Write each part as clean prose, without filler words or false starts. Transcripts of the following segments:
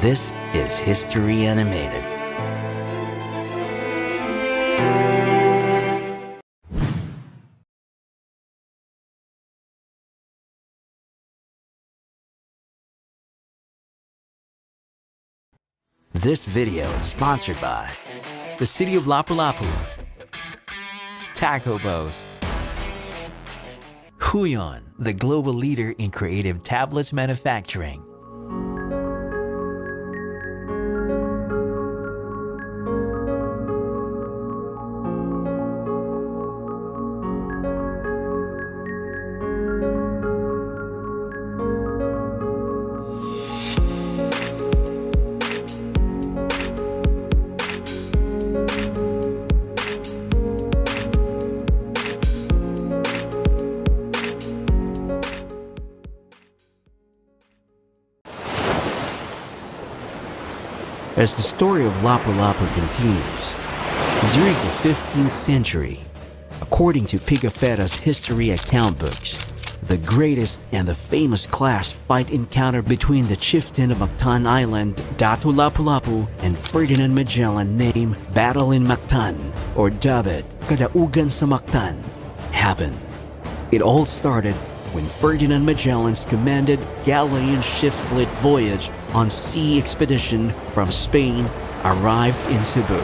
This is History Animated. This video is sponsored by the city of LapuLapu, Taco Bows, Huion, the global leader in creative tablets manufacturing, As the story of LapuLapu continues, during the 15th century, according to Pigafetta's history account books, the greatest and the famous clash fight encounter between the chieftain of MACTAN Island, Datu LapuLapu, and Ferdinand Magellan named Battle in MACTAN, or dubbed Kadaugan sa MACTAN, happened. It all started when Ferdinand Magellan's commanded Galilean ship's fleet voyage on sea expedition from Spain arrived in Cebu.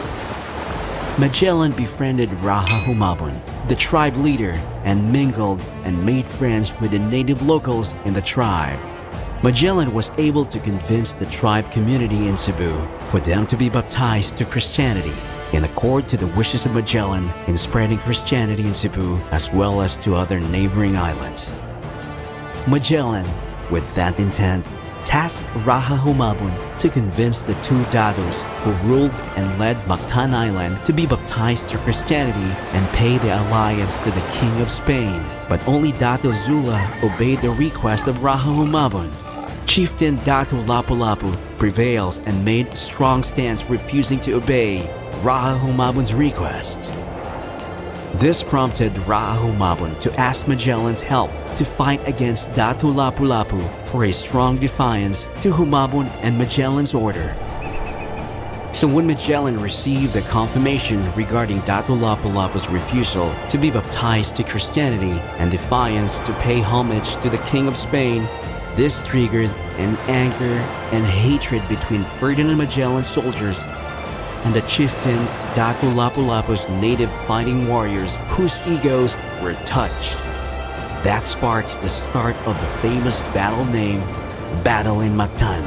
Magellan befriended Raha Humabon, the tribe leader, and mingled and made friends with the native locals in the tribe. Magellan was able to convince the tribe community in Cebu for them to be baptized to Christianity, in accord to the wishes of Magellan in spreading Christianity in Cebu as well as to other neighboring islands. Magellan, with that intent, tasked Raha Humabon to convince the two datos who ruled and led MACTAN Island to be baptized to Christianity and pay the alliance to the King of Spain. But only Dato Zula obeyed the request of Raha Humabon. Chieftain Datu LapuLapu prevails and made a strong stance refusing to obey Raha Humabon's request. This prompted Raha Humabon to ask Magellan's help to fight against Datu LapuLapu for a strong defiance to Humabon and Magellan's order. So when Magellan received the confirmation regarding Datu LapuLapu's refusal to be baptized to Christianity and defiance to pay homage to the King of Spain, this triggered an anger and hatred between Ferdinand Magellan's soldiers and the chieftain Datu LapuLapu's native fighting warriors whose egos were touched. That sparks the start of the famous battle named Battle in MACTAN.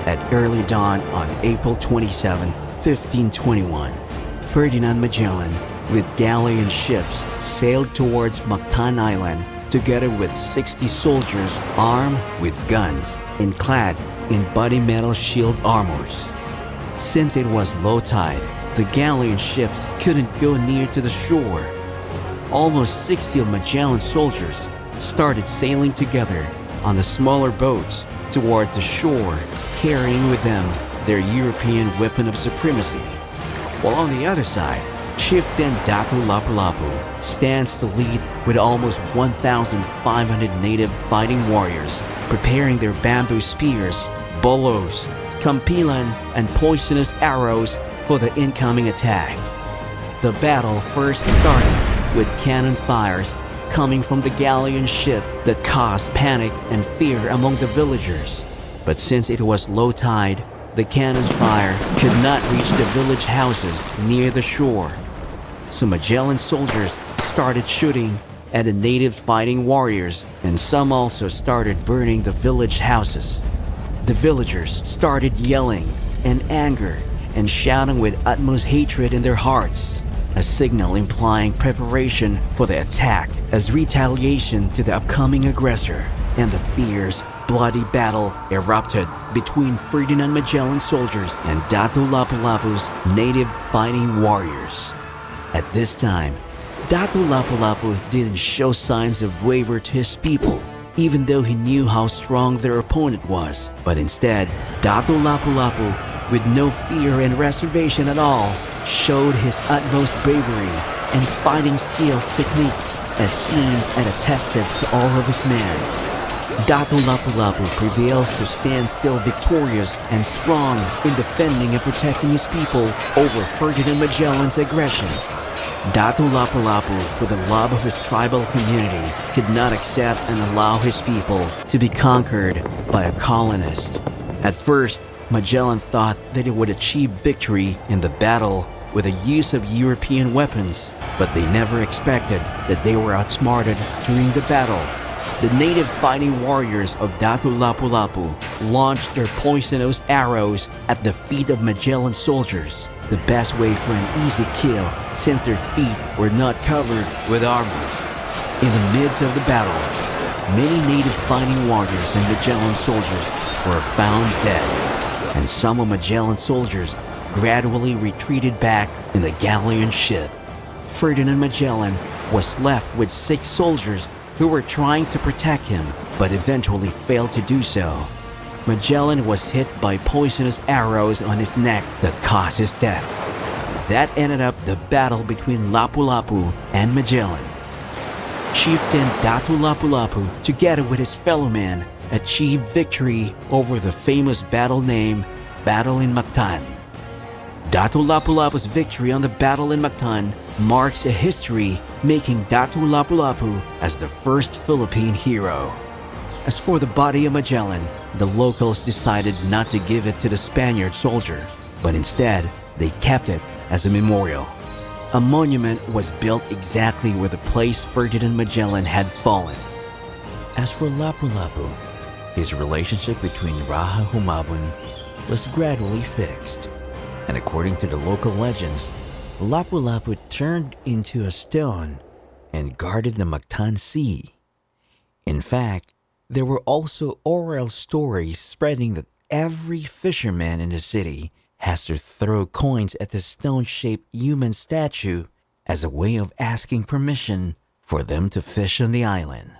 At early dawn on April 27, 1521, Ferdinand Magellan with Galilean ships sailed towards MACTAN Island together with 60 soldiers armed with guns and clad in body metal shield armors. Since it was low tide, the Galilean ships couldn't go near to the shore. Almost 60 of Magellan's soldiers started sailing together on the smaller boats towards the shore, carrying with them their European weapon of supremacy. While on the other side, Chieftain Datu LapuLapu stands to lead with almost 1,500 native fighting warriors, preparing their bamboo spears, bolos, kampilan, and poisonous arrows for the incoming attack. The battle first started with cannon fires coming from the Galilean ship that caused panic and fear among the villagers. But since it was low tide, the cannon's fire could not reach the village houses near the shore. So Magellan's soldiers started shooting at the native fighting warriors, and some also started burning the village houses. The villagers started yelling in anger and shouting with utmost hatred in their hearts, a signal implying preparation for the attack as retaliation to the upcoming aggressor. And the fierce, bloody battle erupted between Ferdinand Magellan's soldiers and Datu LapuLapu's native fighting warriors. At this time, Datu LapuLapu didn't show signs of waver to his people, even though he knew how strong their opponent was. But instead, Datu LapuLapu, with no fear and reservation at all, showed his utmost bravery and fighting skills technique as seen and attested to all of his men. Datu LapuLapu prevails to stand still victorious and strong in defending and protecting his people over Ferdinand Magellan's aggression. Datu LapuLapu, for the love of his tribal community, could not accept and allow his people to be conquered by a colonist. At first, Magellan thought that he would achieve victory in the battle with the use of European weapons, but they never expected that they were outsmarted during the battle. The native fighting warriors of Datu LapuLapu launched their poisonous arrows at the feet of Magellan's soldiers, the best way for an easy kill since their feet were not covered with armor. In the midst of the battle, many native fighting warriors and Magellan soldiers were found dead, and some of Magellan's soldiers gradually retreated back in the galleon ship. Ferdinand Magellan was left with 6 soldiers who were trying to protect him, but eventually failed to do so. Magellan was hit by poisonous arrows on his neck that caused his death. That ended up the battle between LapuLapu and Magellan. Chieftain Datu LapuLapu, together with his fellow men, achieved victory over the famous battle named Battle in MACTAN. Datu LapuLapu's victory on the battle in MACTAN marks a history, making Datu LapuLapu as the first Philippine hero. As for the body of Magellan, the locals decided not to give it to the Spaniard soldiers, but instead they kept it as a memorial. A monument was built exactly where the place Ferdinand Magellan had fallen. As for LapuLapu, his relationship between Raja Humabon was gradually fixed. And according to the local legends, LapuLapu turned into a stone and guarded the Mactan Sea. In fact, there were also oral stories spreading that every fisherman in the city has to throw coins at the stone-shaped human statue as a way of asking permission for them to fish on the island.